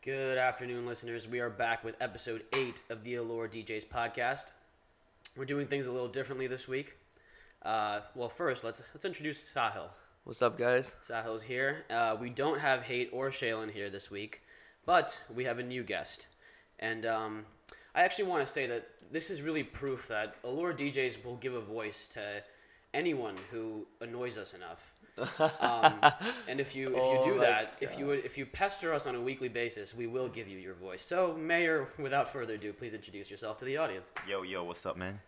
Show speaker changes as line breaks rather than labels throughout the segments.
Good afternoon, listeners. We are back with episode 8 of the Allure DJs podcast. We're doing things a little differently this week. First, let's introduce Sahil.
What's up, guys?
Sahil's here. We don't have Hate or Shaylin here this week, but we have a new guest. And I actually want to say that this is really proof that Allure DJs will give a voice to anyone who annoys us enough. And if you do that, if you pester us on a weekly basis, we will give you your voice. So, Mayur, without further ado, please introduce yourself to the audience.
Yo, what's up, man?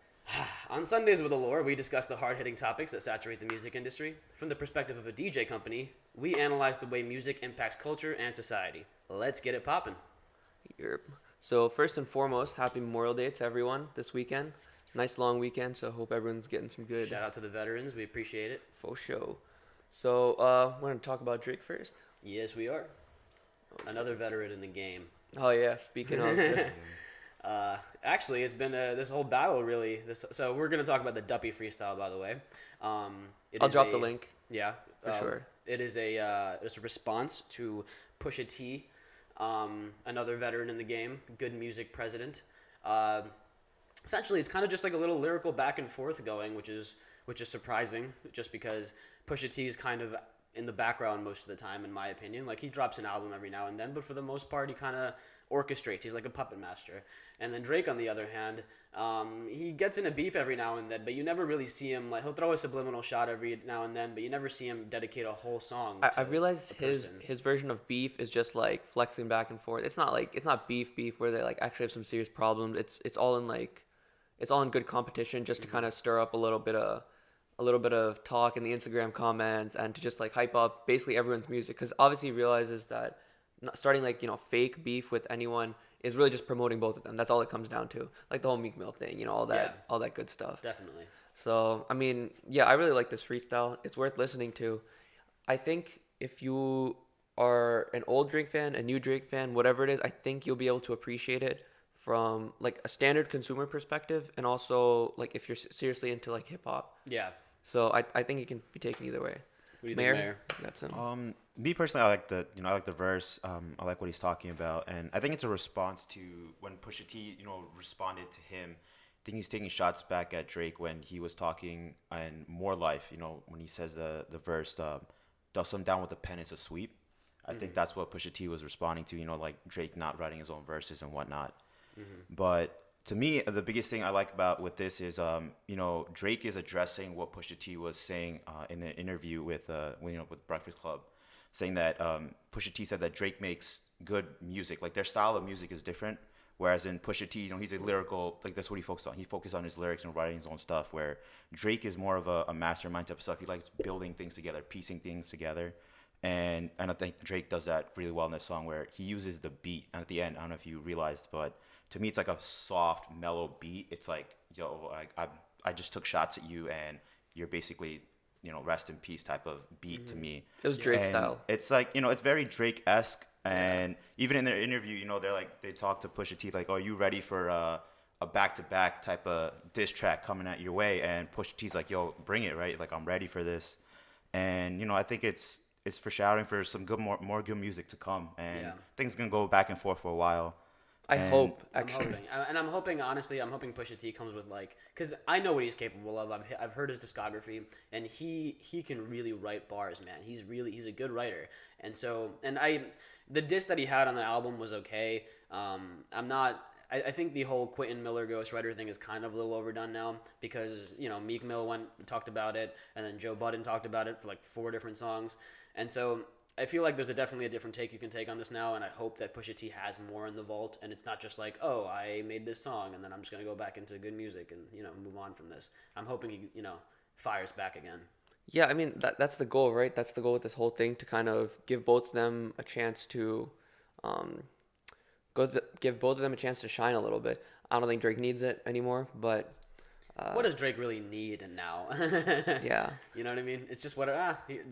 On Sundays with Allure, we discuss the hard-hitting topics that saturate the music industry. From the perspective of a DJ company, we analyze the way music impacts culture and society. Let's get it poppin'.
Yep. So first and foremost, happy Memorial Day to everyone this weekend. Nice long weekend, so hope everyone's getting some good.
Shout out to the veterans. We appreciate it.
For sure. So we're going to talk about Drake first.
Yes, we are. Okay. Another veteran in the game.
Oh, yeah. Speaking of...
Actually, it's been this whole battle, really. So we're going to talk about the Duppy freestyle, by the way.
I'll drop the link.
Yeah.
For sure.
It is it's a response to Pusha T, another veteran in the game, good music president. Essentially, it's kind of just like a little lyrical back and forth going, which is surprising, just because Pusha T is kind of in the background most of the time, in my opinion. Like, he drops an album every now and then, but for the most part, he kind of orchestrates. He's like a puppet master. And then Drake, on the other hand, he gets in a beef every now and then, but you never really see him. Like, he'll throw a subliminal shot every now and then, but you never see him dedicate a whole song.
I realized his version of beef is just like flexing back and forth. It's not beef where they like actually have some serious problems. It's all in good competition, just to kind of stir up a little bit of talk in the Instagram comments and to just like hype up basically everyone's music, because obviously he realizes that starting fake beef with anyone is really just promoting both of them. That's all it comes down to, like the whole Meek Mill thing, all that good stuff.
Definitely.
So I mean, yeah, I really like this freestyle. It's worth listening to. I think if you are an old Drake fan, a new Drake fan, whatever it is, I think you'll be able to appreciate it from like a standard consumer perspective, and also like if you're seriously into like hip hop.
Yeah.
So I think it can be taken either way.
What do you think, Mayur?
That's him.
Me personally, I like the verse. I like what he's talking about, and I think it's a response to when Pusha T, responded to him. I think he's taking shots back at Drake when he was talking in More Life. When he says the verse, "Dust him down with a pen, it's a sweep." I think that's what Pusha T was responding to. Like Drake not writing his own verses and whatnot. Mm-hmm. But to me, the biggest thing I like about with this is, Drake is addressing what Pusha T was saying in an interview with Breakfast Club, saying that Pusha T said that Drake makes good music. Like, their style of music is different, whereas in Pusha T, he's a lyrical, like, that's what he focuses on. He focuses on his lyrics and writing his own stuff, where Drake is more of a mastermind type of stuff. He likes building things together, piecing things together. And I think Drake does that really well in this song, where he uses the beat. And at the end, I don't know if you realized, but to me, it's like a soft, mellow beat. It's like, I just took shots at you, and you're basically, rest in peace type of beat to me.
It was Drake style.
It's like, it's very Drake-esque. And even in their interview, they talk to Pusha T like, "Oh, you ready for a back-to-back type of diss track coming at your way?" And Pusha T's like, "Yo, bring it, right? Like, I'm ready for this." And I think it's foreshadowing for some more good music to come. And things gonna go back and forth for a while.
I hope, actually.
I'm hoping, honestly, Pusha T comes with, like, because I know what he's capable of. I've heard his discography, and he can really write bars, man. He's a good writer. And so, the diss that he had on the album was okay. I think the whole Quentin Miller ghostwriter thing is kind of a little overdone now, because, Meek Mill talked about it, and then Joe Budden talked about it for like 4 different songs. And so I feel like there's definitely a different take you can take on this now, and I hope that Pusha T has more in the vault, and it's not just like, oh, I made this song, and then I'm just going to go back into good music and, move on from this. I'm hoping he, fires back again.
Yeah, I mean, that's the goal, right? That's the goal with this whole thing, to kind of give both of them a chance to give both of them a chance to shine a little bit. I don't think Drake needs it anymore, but
what does Drake really need now?
Yeah.
You know what I mean? It's just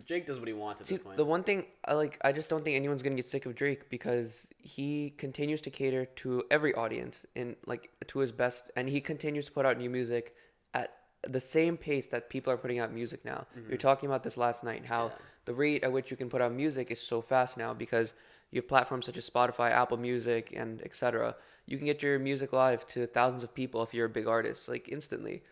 Drake does what he wants at this point.
The one thing I just don't think anyone's gonna get sick of Drake, because he continues to cater to every audience in to his best, and he continues to put out new music at the same pace that people are putting out music now. Mm-hmm. We were talking about this last night, how the rate at which you can put out music is so fast now, because you have platforms such as Spotify, Apple Music, and etc. You can get your music live to thousands of people if you're a big artist, like instantly.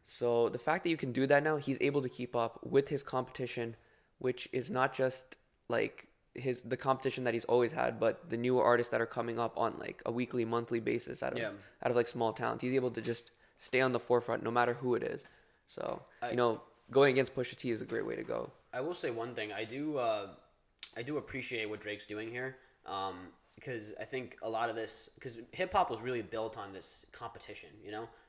So the fact that you can do that now, he's able to keep up with his competition, which is not just like the competition that he's always had, but the newer artists that are coming up on like a weekly, monthly basis out of like small towns. He's able to just stay on the forefront no matter who it is. So going against Pusha T is a great way to go.
I will say one thing. I do appreciate what Drake's doing here. Because I think a lot of this, because hip hop was really built on this competition,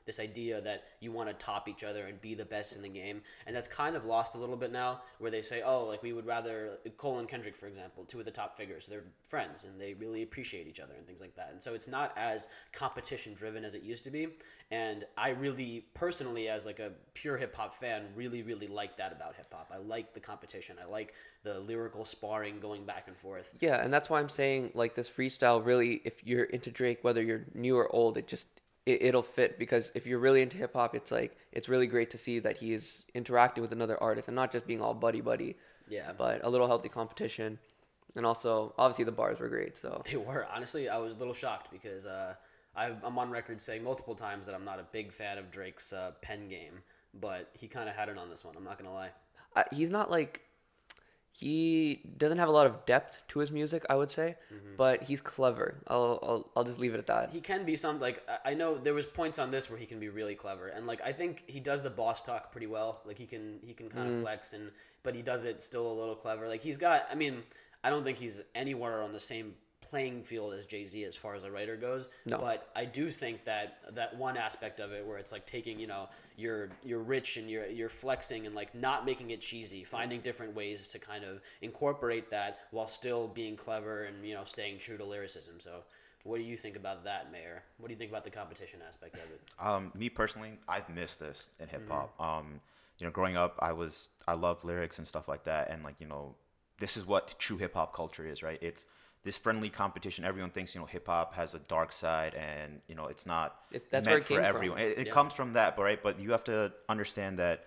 this idea that you want to top each other and be the best in the game, and that's kind of lost a little bit now, where they say, oh, like we would rather, Cole and Kendrick, for example, two of the top figures, they're friends and they really appreciate each other and things like that, and so it's not as competition driven as it used to be, and I really, personally, as like a pure hip hop fan, really, really like that about hip hop. I like the competition. I like the lyrical sparring going back and forth.
Yeah, and that's why I'm saying like this freestyle really, if you're into Drake, whether you're new or old, it'll fit, because if you're really into hip hop, it's really great to see that he is interacting with another artist and not just being all buddy, but a little healthy competition. And also, obviously, the bars were great. So
they were. Honestly, I was a little shocked because I'm on record saying multiple times that I'm not a big fan of Drake's pen game, but he kind of had it on this one. I'm not gonna lie.
He's not like. He doesn't have a lot of depth to his music, I would say, but he's clever. I'll just leave it at that.
He can be some, like, I know there was points on this where he can be really clever, and like I think he does the boss talk pretty well. Like he can kind of flex, but he does it still a little clever. Like he's got, I mean, I don't think he's anywhere on the same playing field as Jay-Z as far as a writer goes. No. But I do think that one aspect of it where it's like taking, you're rich and you're flexing and like not making it cheesy, finding different ways to kind of incorporate that while still being clever and, staying true to lyricism. So what do you think about that, Mayur? What do you think about the competition aspect of it?
Me personally, I've missed this in hip hop. Growing up, I loved lyrics and stuff like that. And like, this is what true hip hop culture is, right? It's this friendly competition. Everyone thinks, hip hop has a dark side, and it's not meant for everyone. It comes from that, but you have to understand that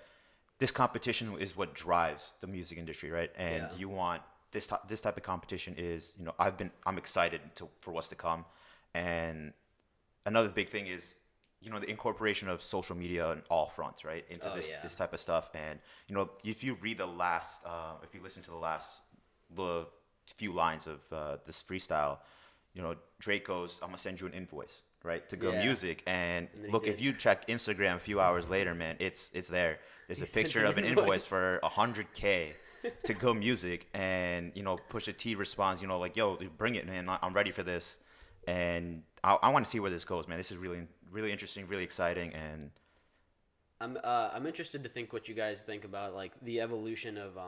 this competition is what drives the music industry, right? And you want this type of competition is, I'm excited for what's to come. And another big thing is, the incorporation of social media on all fronts, right, into this type of stuff. And if you read if you listen to the few lines of this freestyle, Drake goes, I'm gonna send you an invoice, right, to Go Music, and look, if you check Instagram a few hours later, man, it's there. There's a picture of an invoice for $100K to Go Music, and Pusha T responds, like, yo, bring it, man, I'm ready for this, and I want to see where this goes, man. This is really, really interesting, really exciting, and
I'm interested to think what you guys think about like the evolution of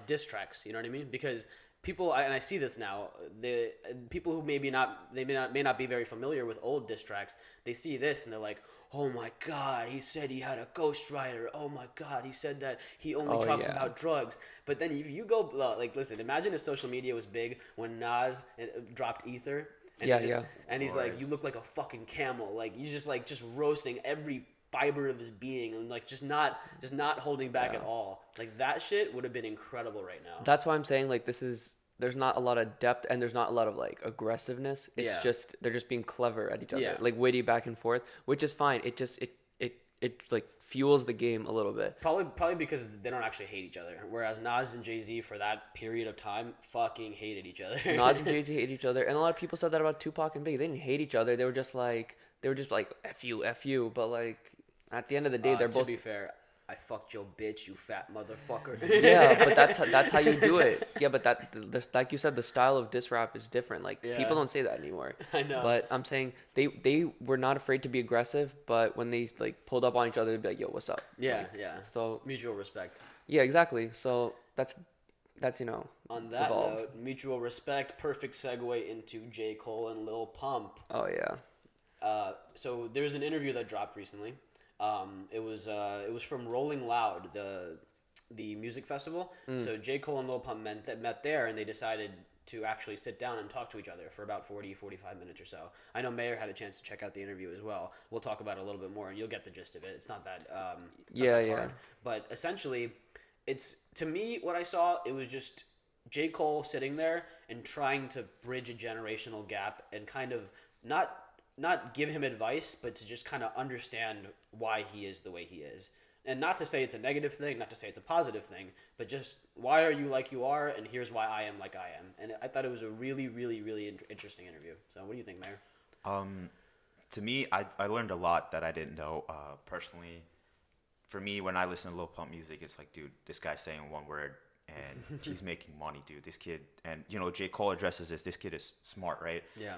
diss tracks, you know what I mean? Because people, and I see this now, the people who may not be very familiar with old diss tracks, they see this and they're like, oh my God, he said he had a ghostwriter. Oh my God, he said that he only talks about drugs. But then if you go, like, listen, imagine if social media was big when Nas dropped Ether. And and he's like, you look like a fucking camel. Like, you just roasting every fiber of his being and like just not holding back at all. Like that shit would have been incredible right now.
That's why I'm saying like there's not a lot of depth and there's not a lot of like aggressiveness. It's just they're just being clever at each other, like witty back and forth, which is fine. It like fuels the game a little bit.
Probably because they don't actually hate each other. Whereas Nas and Jay-Z for that period of time fucking hated each other.
Nas and Jay-Z hate each other, and a lot of people said that about Tupac and Biggie. They didn't hate each other. They were just like F you, but like at the end of the day, they're both.
To be fair, I fucked your bitch, you fat motherfucker.
Yeah, but that's how you do it. Yeah, but like you said, the style of diss rap is different. Like people don't say that anymore.
I know.
But I'm saying they were not afraid to be aggressive, but when they like pulled up on each other, they'd be like, "Yo, what's up?"
Yeah,
like, So
mutual respect.
Yeah, exactly. So that's
On that
evolved.
note, mutual respect. Perfect segue into J. Cole and Lil Pump.
Oh yeah.
So there's an interview that dropped recently. It was from Rolling Loud, the music festival. So J. Cole and Lil Pump met there, and they decided to actually sit down and talk to each other for about 45 minutes or so. I know Mayur had a chance to check out the interview as well. We'll talk about it a little bit more, and you'll get the gist of it. It's not that hard. But essentially, it's, to me, what I saw, it was just J. Cole sitting there and trying to bridge a generational gap and kind of not give him advice, but to just kind of understand why he is the way he is. And not to say it's a negative thing, not to say it's a positive thing, but just why are you like you are, and here's why I am like I am. And I thought it was a really, really, really interesting interview. So what do you think, Mayur?
To me, I learned a lot that I didn't know personally. For me, when I listen to Lil Pump music, it's like, dude, this guy's saying one word and he's making money, dude. This kid, and you know, J. Cole addresses this. This kid is smart, right?
Yeah.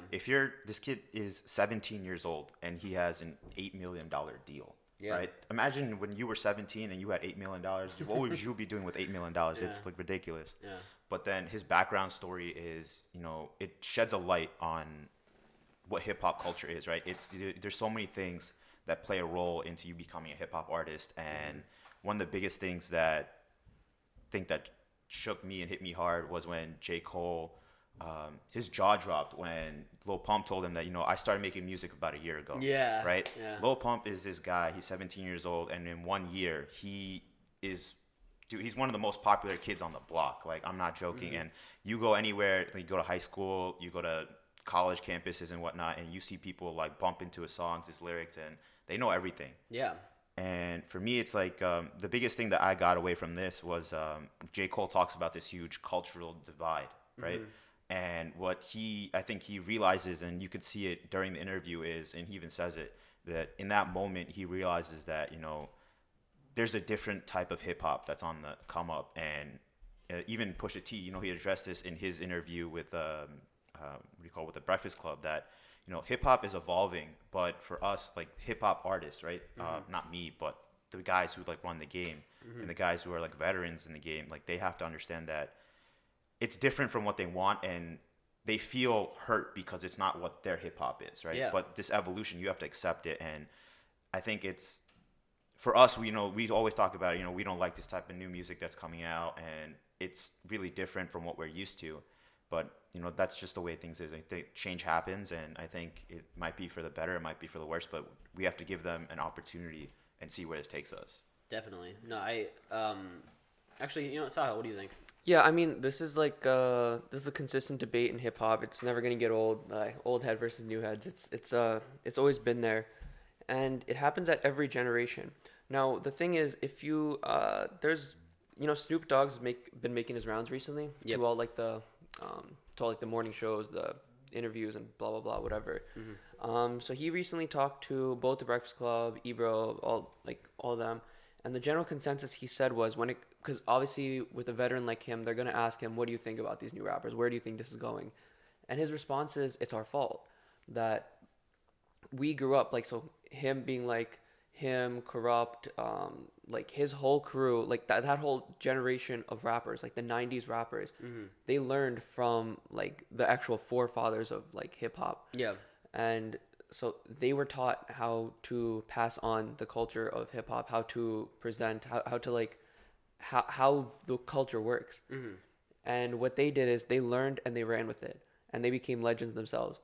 This kid is 17 years old and he has an $8 million deal.
Yeah.
Right. Imagine when you were 17 and you had $8 million. What would you be doing with $8 million? It's like ridiculous.
Yeah.
But then his background story is, you know, it sheds a light on what hip hop culture is, right? There's so many things that play a role into you becoming a hip hop artist, and one of the biggest things that shook me and hit me hard was when J. Cole, his jaw dropped when Lil Pump told him that, you know, I started making music about a year ago.
Yeah.
Right?
Yeah.
Lil Pump is this guy, he's 17 years old, and in 1 year, he's one of the most popular kids on the block. Like, I'm not joking. And you go anywhere, you go to high school, you go to college campuses and whatnot, and you see people like bump into his songs, his lyrics, and they know everything.
Yeah.
And for me, it's like the biggest thing that I got away from this was J. Cole talks about this huge cultural divide, right? And what I think he realizes, and you could see it during the interview, and he even says it, that in that moment he realizes that, you know, there's a different type of hip hop that's on the come up. And even Pusha T, you know, he addressed this in his interview with with the Breakfast Club, that, you know, hip hop is evolving, but for us, like hip hop artists, right? Not me, but the guys who like run the game and the guys who are like veterans in the game, like they have to understand that it's different from what they want, and they feel hurt because it's not what their hip hop is, right?
Yeah.
But this evolution, you have to accept it, and I think it's for us. We always talk about, you know, we don't like this type of new music that's coming out, and it's really different from what we're used to. But, you know, that's just the way things is. I think change happens, and I think it might be for the better, it might be for the worse, but we have to give them an opportunity and see where it takes us.
Definitely. No, actually, you know, Sahil, what do you think?
Yeah, I mean, this is a consistent debate in hip hop. It's never gonna get old. Old head versus new heads. It's always been there, and it happens at every generation. Now the thing is, if you there's, you know, Snoop Dogg's been making his rounds recently.
Yep.
To all the morning shows, the interviews, and blah blah blah, whatever. So he recently talked to both the Breakfast Club, Ebro, all of them, and the general consensus he said was, because obviously with a veteran like him, they're gonna ask him, what do you think about these new rappers? Where do you think this is going? And his response is, it's our fault that we grew up so him being like him, Corrupt, like his whole crew, like that whole generation of rappers, like the 90s rappers, they learned from like the actual forefathers of like hip hop.
Yeah.
And so they were taught how to pass on the culture of hip hop, how to present, how the culture works. And what they did is they learned and they ran with it, and they became legends themselves.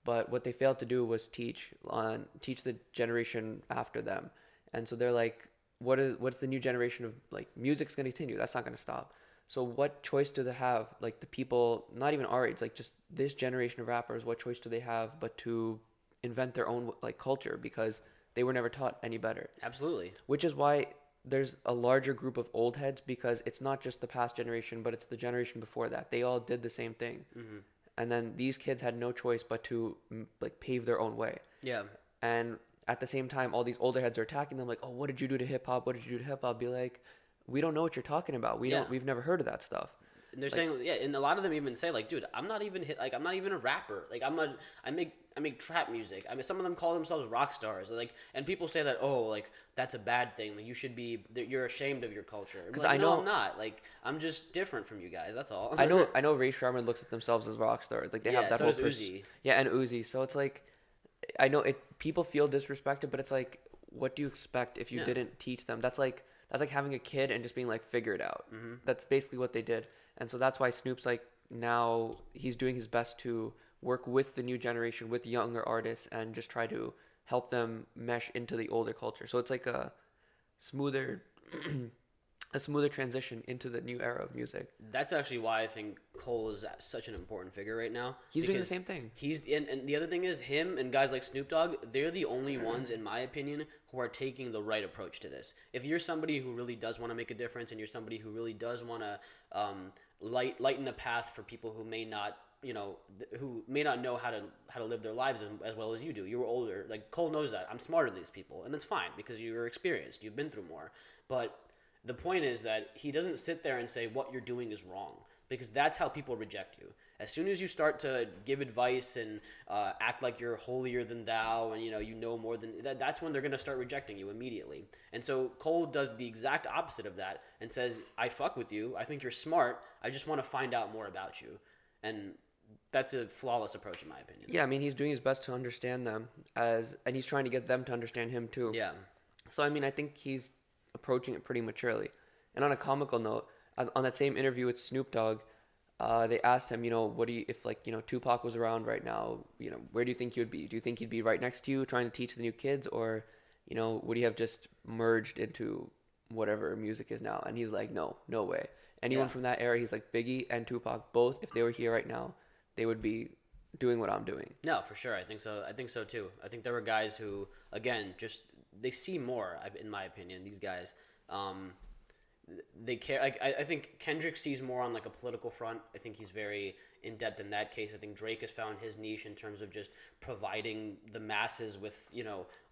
But what they failed to do was teach the generation after them. And so they're like, what's the new generation of like music's going to continue? That's not going to stop. So what choice do they have? Like the people, not even our age, like just this generation of rappers, what choice do they have but to invent their own like culture, because they were never taught any better?
Absolutely.
Which is why there's a larger group of old heads, because it's not just the past generation, but it's the generation before that. They all did the same thing. And then these kids had no choice but to like pave their own way.
Yeah.
And at the same time, all these older heads are attacking them like, oh, what did you do to hip hop? What did you do to hip hop? Be like, we don't know what you're talking about. We've never heard of that stuff.
And they're saying, yeah, and a lot of them even say like, dude, I'm not even I'm not even a rapper. Like I make trap music. I mean, some of them call themselves rock stars. Like, and people say that, oh, like that's a bad thing. Like you're ashamed of your culture. Because
I know
I'm not. Like, I'm just different from you guys. That's all.
I know Ray Sharman looks at themselves as rock stars. Like they have that
so
whole
does Uzi.
Yeah, and Uzi. So it's like, I know people feel disrespected, but it's like, what do you expect if you didn't teach them? That's like having a kid and just being like, figure it out. That's basically what they did. And so that's why Snoop's like, now he's doing his best to work with the new generation, with younger artists, and just try to help them mesh into the older culture. So it's like a smoother a smoother transition into the new era of music.
That's actually why I think Cole is such an important figure right now.
He's doing the same thing.
And the other thing is him and guys like Snoop Dogg, they're the only ones, in my opinion, who are taking the right approach to this. If you're somebody who really does want to make a difference, and you're somebody who really does want to lighten the path for people who may not, who may not know how to live their lives as well as you do. You're older. Like Cole knows that. I'm smarter than these people, and that's fine because you're experienced. You've been through more. But the point is that he doesn't sit there and say what you're doing is wrong, because that's how people reject you. As soon as you start to give advice and act like you're holier than thou, and you know more than that, that's when they're going to start rejecting you immediately. And so Cole does the exact opposite of that and says, I fuck with you. I think you're smart. I just want to find out more about you. And that's a flawless approach, in my opinion.
Yeah, I mean, he's doing his best to understand them, and he's trying to get them to understand him too.
Yeah.
So, I mean, I think he's approaching it pretty maturely. And on a comical note, on that same interview with Snoop Dogg, they asked him, what do you, if Tupac was around right now, where do you think he would be? Do you think he'd be right next to you trying to teach the new kids, or, would he have just merged into whatever music is now? And he's like, no way. Anyone from that era, he's like, Biggie and Tupac, both, if they were here right now, they would be doing what I'm doing.
No, for sure. I think so too. I think there were guys who, again, just they see more. In my opinion, these guys, they care. I think Kendrick sees more on like a political front. I think he's very in depth in that case. I think Drake has found his niche in terms of just providing the masses with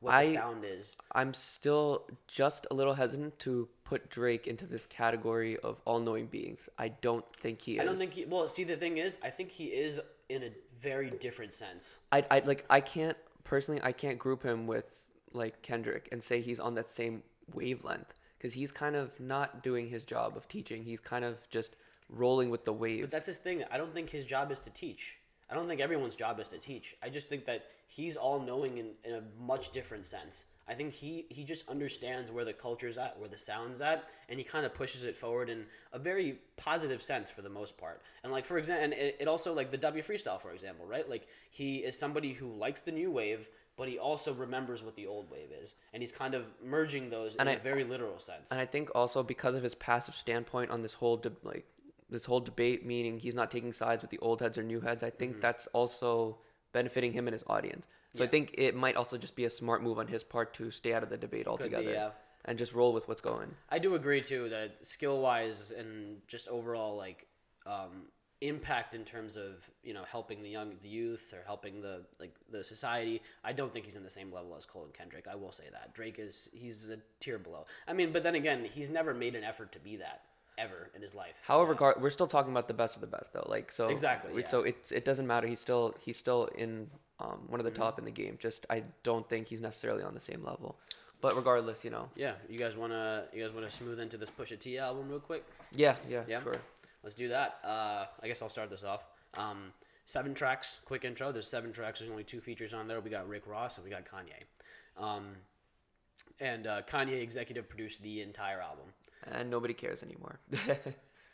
what the sound is.
I'm still just a little hesitant to put Drake into this category of all-knowing beings. I don't think he is.
I don't think he. Well, see, the thing is, I think he is in a very different sense.
I can't group him with like Kendrick and say he's on that same wavelength, because he's kind of not doing his job of teaching. He's kind of just rolling with the wave.
But that's his thing. I don't think his job is to teach. I don't think everyone's job is to teach. I just think that he's all-knowing in a much different sense. I think he just understands where the culture's at, where the sound's at, and he kind of pushes it forward in a very positive sense for the most part. And like, for example, and it also, like the W Freestyle, for example, right? Like, he is somebody who likes the new wave, but he also remembers what the old wave is, and he's kind of merging those in a very literal sense.
And I think also because of his passive standpoint on this whole debate, meaning he's not taking sides with the old heads or new heads, I think that's also benefiting him and his audience. So I think it might also just be a smart move on his part to stay out of the debate altogether and just roll with what's going.
I do agree too that skill-wise and just overall impact in terms of helping the youth or helping the society, I don't think he's in the same level as Cole and Kendrick. I will say that Drake he's a tier below. I mean, but then again, he's never made an effort to be that ever in his life.
However, we're still talking about the best of the best though.
Exactly.
So it doesn't matter. He's still in one of the top in the game. Just I don't think he's necessarily on the same level. But regardless, Yeah,
you guys wanna smooth into this Pusha T album real quick?
Yeah, sure.
Let's do that. I guess I'll start this off. 7 tracks, quick intro. There's 7 tracks. There's only 2 features on there. We got Rick Ross and we got Kanye. And Kanye executive produced the entire album.
And nobody cares anymore.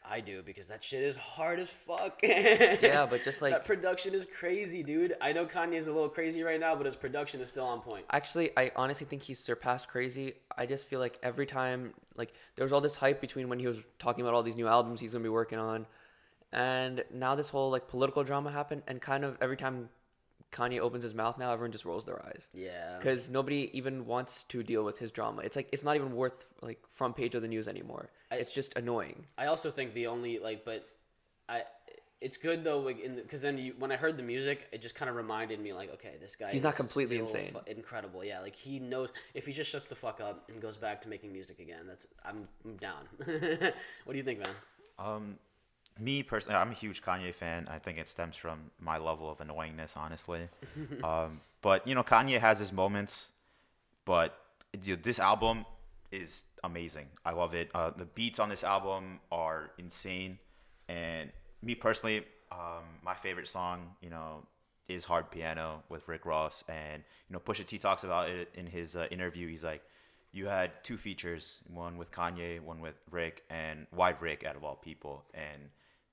I do, because that shit is hard as fuck.
Yeah, but just like...
that production is crazy, dude. I know Kanye's a little crazy right now, but his production is still on point.
Actually, I honestly think he's surpassed crazy. I just feel like every time... Like, there was all this hype between when he was talking about all these new albums he's going to be working on. And now this whole, political drama happened. And kind of every time Kanye opens his mouth now, everyone just rolls their eyes.
Yeah.
Because nobody even wants to deal with his drama. It's like, it's not even worth, front page of the news anymore. It's just annoying.
I also think the only, it's good though, because then when I heard the music, it just kind of reminded me, okay, this guy
he's not completely insane.
Incredible, yeah. He knows, if he just shuts the fuck up and goes back to making music again, I'm down. What do you think, man?
Me personally, I'm a huge Kanye fan. I think it stems from my level of annoyingness, honestly. But Kanye has his moments, but this album is amazing. I love it. The beats on this album are insane, and me personally, my favorite song, is Hard Piano with Rick Ross, and Pusha T talks about it in his interview. He's like, you had 2 features, one with Kanye, one with Rick, and why Rick out of all people? And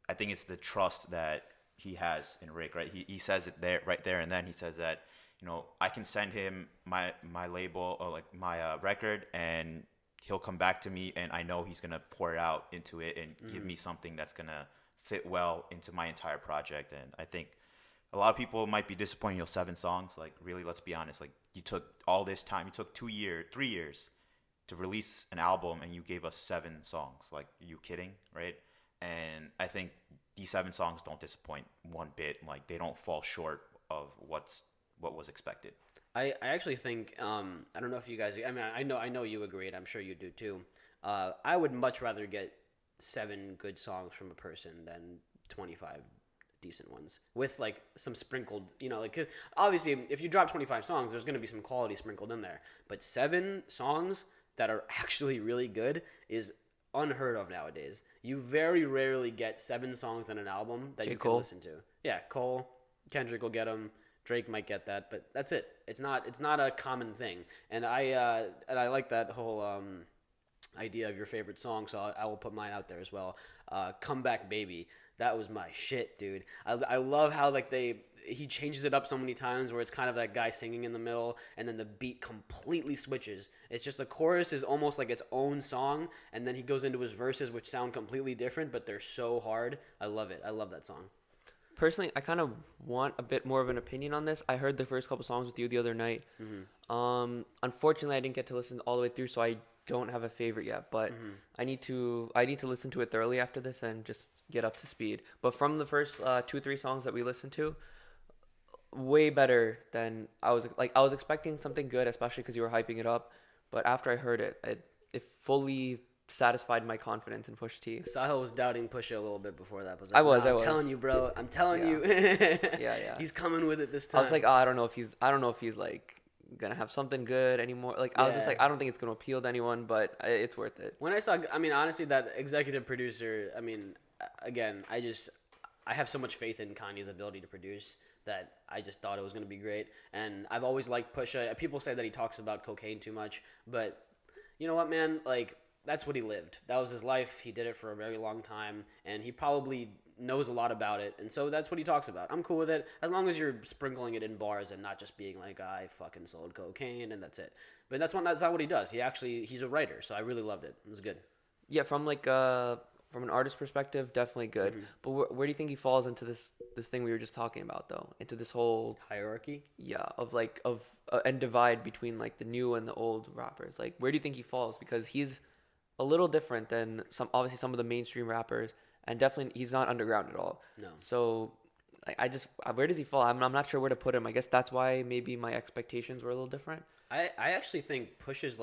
I think it's the trust that he has in Rick, right? He says it right there, and then he says that, I can send him my label or my record, and he'll come back to me, and I know he's gonna pour it out into it and give me something that's gonna fit well into my entire project. And I think a lot of people might be disappointed. 7 songs. Like, really, let's be honest. Like, you took all this time. You took 3 years to release an album, and you gave us 7 songs. Like, are you kidding, right? And I think these 7 songs don't disappoint one bit. Like, they don't fall short of what was expected.
I actually think I don't know if you guys. I mean, I know you agree, and I'm sure you do too. I would much rather get 7 good songs from a person than 25 decent ones with like some sprinkled, like, because obviously if you drop 25 songs, there's going to be some quality sprinkled in there. But 7 songs that are actually really good is unheard of nowadays. You very rarely get 7 songs on an album that you can listen to. Yeah, Cole, Kendrick will get them. Drake might get that, but that's it. It's not a common thing. And I like that whole idea of your favorite song, so I will put mine out there as well. Comeback Baby. That was my shit, dude. I love how like he changes it up so many times where it's kind of that guy singing in the middle and then the beat completely switches. It's just the chorus is almost like its own song, and then he goes into his verses which sound completely different, but they're so hard. I love it. I love that song.
Personally, I kind of want a bit more of an opinion on this. I heard the first couple songs with you the other night. Mm-hmm. Unfortunately, I didn't get to listen all the way through, so I don't have a favorite yet. But I need to listen to it thoroughly after this and just get up to speed. But from the first 2-3 songs that we listened to, way better than I was expecting something good, especially because you were hyping it up. But after I heard it, it fully satisfied my confidence in Pusha T.
Sahil was doubting Pusha a little bit before that.
I was.
I'm telling you, bro. I'm telling you.
Yeah.
He's coming with it this time.
I was like, I don't know if he's like gonna have something good anymore. Like, I was just like, I don't think it's gonna appeal to anyone, but it's worth it.
When I saw, honestly, that executive producer, again, I have so much faith in Kanye's ability to produce that I just thought it was gonna be great. And I've always liked Pusha. People say that he talks about cocaine too much, but you know what, man? Like, that's what he lived. That was his life. He did it for a very long time, and he probably knows a lot about it, and so that's what he talks about. I'm cool with it, as long as you're sprinkling it in bars and not just being like, I fucking sold cocaine, and that's it. But that's not what he does. He's a writer, so I really loved it. It was good. Yeah,
from an artist perspective, definitely good. Mm-hmm. But where do you think he falls into this thing we were just talking about, though? Into this whole
hierarchy?
Yeah, and divide between like the new and the old rappers. Like, where do you think he falls? Because he's a little different than some of the mainstream rappers, and definitely he's not underground at all.
No.
So, where does he fall? I'm not sure where to put him. I guess that's why maybe my expectations were a little different.
I actually think Pusha's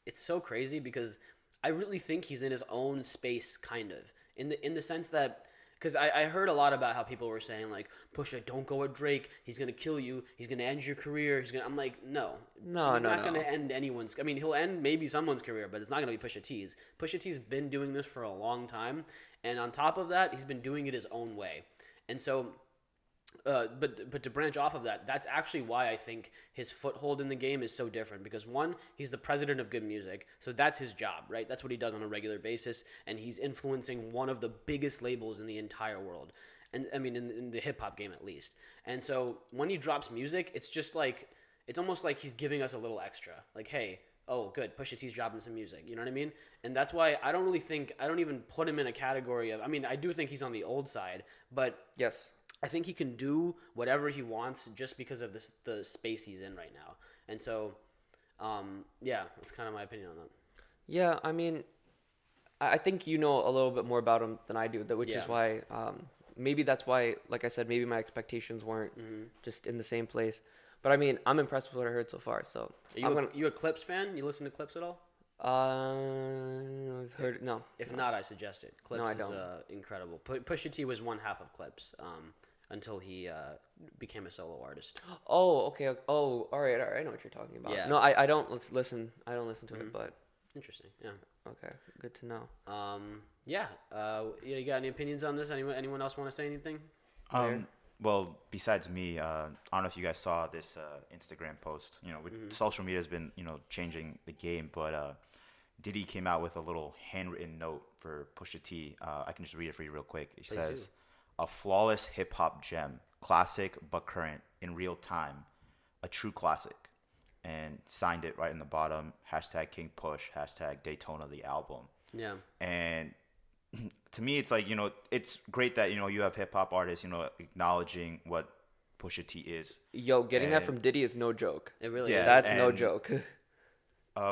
it's so crazy because I really think he's in his own space, kind of, in the sense that, because I heard a lot about how people were saying, like, Pusha, don't go at Drake. He's going to kill you. He's going to end your career. I'm like, no. He's not going to end anyone's. He'll end maybe someone's career, but it's not going to be Pusha T's. Pusha T's been doing this for a long time. And on top of that, he's been doing it his own way. And so, but to branch off of that, that's actually why I think his foothold in the game is so different. Because one, he's the president of good music, so that's his job, right? That's what he does on a regular basis, and he's influencing one of the biggest labels in the entire world, and in the hip hop game at least. And so when he drops music, it's just like, it's almost like he's giving us a little extra, like, hey, oh, good, Pusha T's dropping some music, you know what I mean? And that's why I don't even put him in a category of, I do think he's on the old side, but
yes,
I think he can do whatever he wants just because of the space he's in right now. And so, that's kind of my opinion on that.
Yeah, I think you know a little bit more about him than I do, which is why, maybe that's why, like I said, maybe my expectations weren't just in the same place. But I'm impressed with what I heard so far. So,
you a Clips fan? You listen to Clips at all?
I've heard no.
If not, I suggest it. Clips is incredible. Pusha T was one half of Clips. Until he became a solo artist.
Oh, okay. Oh, all right. I know what you're talking about. Yeah. No, I don't listen. I don't listen to it, but
interesting. Yeah.
Okay. Good to know.
Yeah. You got any opinions on this? Anyone else want to say anything?
Well, besides me, I don't know if you guys saw this Instagram post. Social media has been changing the game, but Diddy came out with a little handwritten note for Pusha T. I can just read it for you real quick. It says, "A flawless hip-hop gem, classic but current, in real time, a true classic." and signed it right in the bottom. Hashtag King Push. Hashtag Daytona the album.
Yeah.
And to me, it's like, it's great that, you have hip hop artists, acknowledging what Pusha T is.
Yo, getting that
And
from Diddy is no joke.
It really
Yeah,
is.
That's no
and
joke.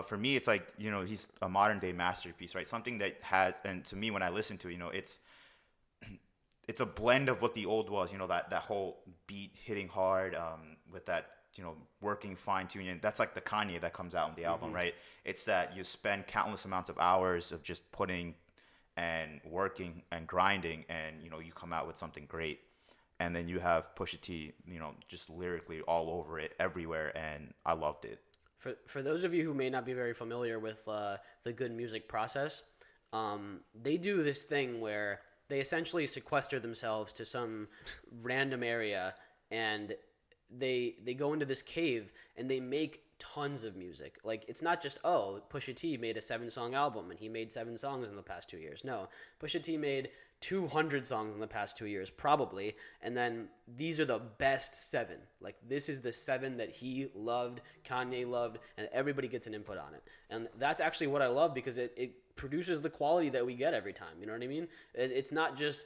for me, it's like, he's a modern day masterpiece, right? Something that has, and to me, when I listen to it, it's a blend of what the old was, that whole beat hitting hard, with that, working fine tuning. That's like the Kanye that comes out on the album, right? It's that you spend countless amounts of hours of just putting and working and grinding, and you come out with something great. And then you have Pusha T, just lyrically all over it, everywhere, and I loved it.
For those of you who may not be very familiar with the good music process, they do this thing where they essentially sequester themselves to some random area, and they go into this cave and they make tons of music. Like, it's not just, Pusha T made a 7-song album and he made 7 songs in the past 2 years. No, Pusha T made 200 songs in the past 2 years, probably. And then these are the best 7. Like, this is the 7 that he loved, Kanye loved, and everybody gets an input on it. And that's actually what I love, because it produces the quality that we get every time. You know what I mean? It's not just,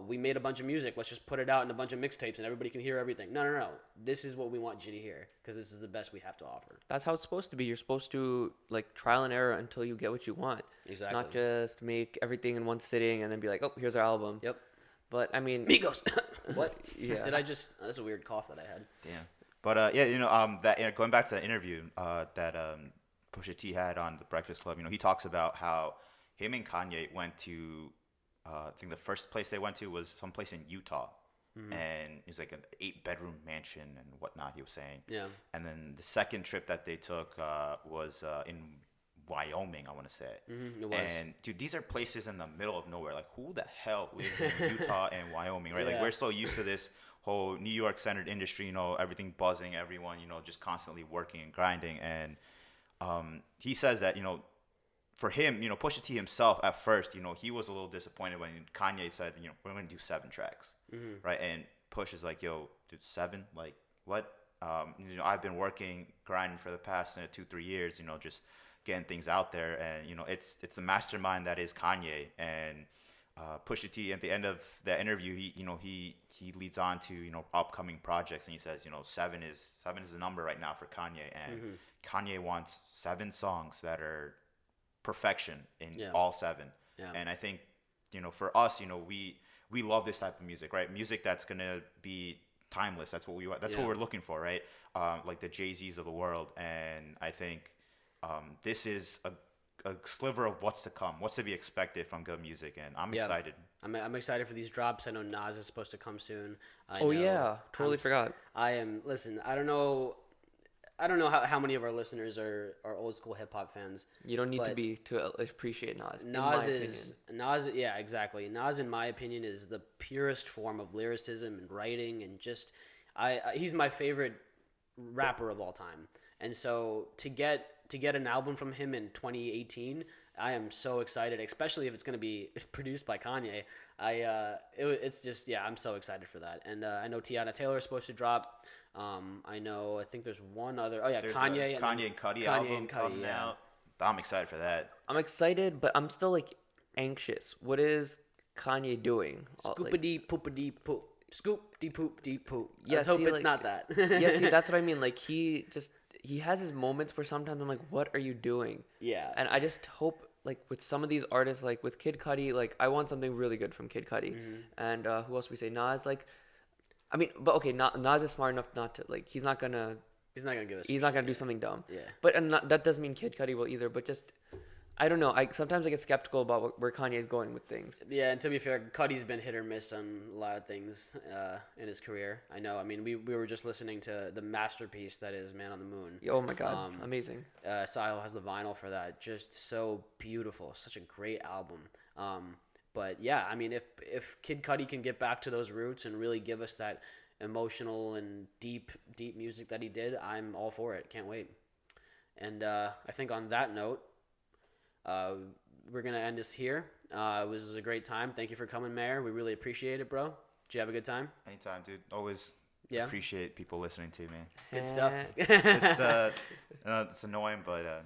we made a bunch of music, let's just put it out in a bunch of mixtapes and everybody can hear everything. No. This is what we want you to hear, because this is the best we have to offer.
That's how it's supposed to be. You're supposed to like trial and error until you get what you want.
Exactly.
Not just make everything in one sitting and then be like, oh, here's our album.
Yep.
But I mean,
Migos. What?
Yeah.
Did I just? That's a weird cough that I had.
Yeah. But that going back to the interview that Pusha T had on the Breakfast Club, he talks about how him and Kanye went to, I think the first place they went to was someplace in Utah, and it was like an 8-bedroom mansion and whatnot. He was saying.
Yeah.
And then the second trip that they took was in Wyoming, I want to say.
It was.
And dude, these are places in the middle of nowhere. Like, who the hell lives in Utah and Wyoming, right? Like,
Yeah.
we're so used to this whole New York centered industry, everything buzzing, everyone, just constantly working and grinding. And he says that, for him, Pusha T himself at first, he was a little disappointed when Kanye said, we're going to do 7 tracks, right? And Push is like, yo, dude, 7? Like, what? I've been working, grinding for the past 2-3 years, just getting things out there. And, it's the mastermind that is Kanye. And Pusha T, at the end of that interview, he leads on to, upcoming projects. And he says, 7 is the number right now for Kanye. And Kanye wants 7 songs that are perfection in all 7.
Yeah.
And I think, for us, we love this type of music, right? Music that's going to be timeless. That's what what we're looking for, right? Like the Jay-Z's of the world. And I think this is a sliver of what's to come, what's to be expected from good music. And I'm excited.
I'm excited for these drops. I know Nas is supposed to come soon.
Totally forgot.
I am. Listen, I don't know how many of our listeners are old school hip hop fans.
You don't need to be to appreciate Nas.
Nas, yeah, exactly. Nas, in my opinion, is the purest form of lyricism and writing, and just he's my favorite rapper of all time. And so to get an album from him in 2018, I am so excited, especially if it's going to be produced by Kanye. I'm so excited for that. And I know Tiana Taylor is supposed to drop. I think there's one other. Oh yeah,
There's
Kanye
a Kanye and Cudi album coming out. I'm excited for that.
I'm excited, but I'm still like anxious. What is Kanye doing?
Scoopity poopity poop. Scoop de poop de poop.
Yeah,
Let's hope it's not that.
Yeah, see, that's what I mean. Like he has his moments where sometimes I'm like, what are you doing?
Yeah.
And I just hope, like, with some of these artists, like with Kid Cudi, like I want something really good from Kid Cudi. And who else we say? Nas, like, I mean, but okay, Nas is smart enough not to, like, he's not gonna
give us.
He's not gonna do something dumb.
Yeah.
But that doesn't mean Kid Cudi will either. But just, I don't know. Sometimes I get skeptical about where Kanye is going with things.
Yeah, and to be fair, Cudi's been hit or miss on a lot of things in his career. I know. I mean, we were just listening to the masterpiece that is Man on the Moon.
Oh my God, amazing.
Sahil has the vinyl for that. Just so beautiful. Such a great album. But yeah, I mean, if Kid Cudi can get back to those roots and really give us that emotional and deep music that he did, I'm all for it. Can't wait. And I think on that note, we're going to end this here. It was a great time. Thank you for coming, Mayur. We really appreciate it, bro. Did you have a good time?
Anytime, dude. Always
Yeah.
appreciate people listening to me.
Good stuff.
It's annoying, but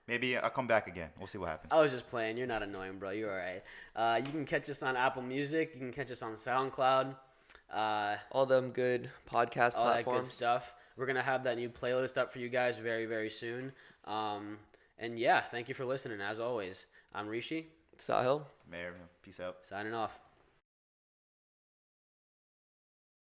maybe I'll come back again. We'll see what happens.
I was just playing. You're not annoying, bro. You're all right. You can catch us on Apple Music. You can catch us on SoundCloud.
All them good podcast
all that good
platforms.
stuff. We're gonna have that new playlist up for you guys very, very soon. And yeah, thank you for listening. As always, I'm Rishi.
Sahil.
Mayur, peace out.
Signing off.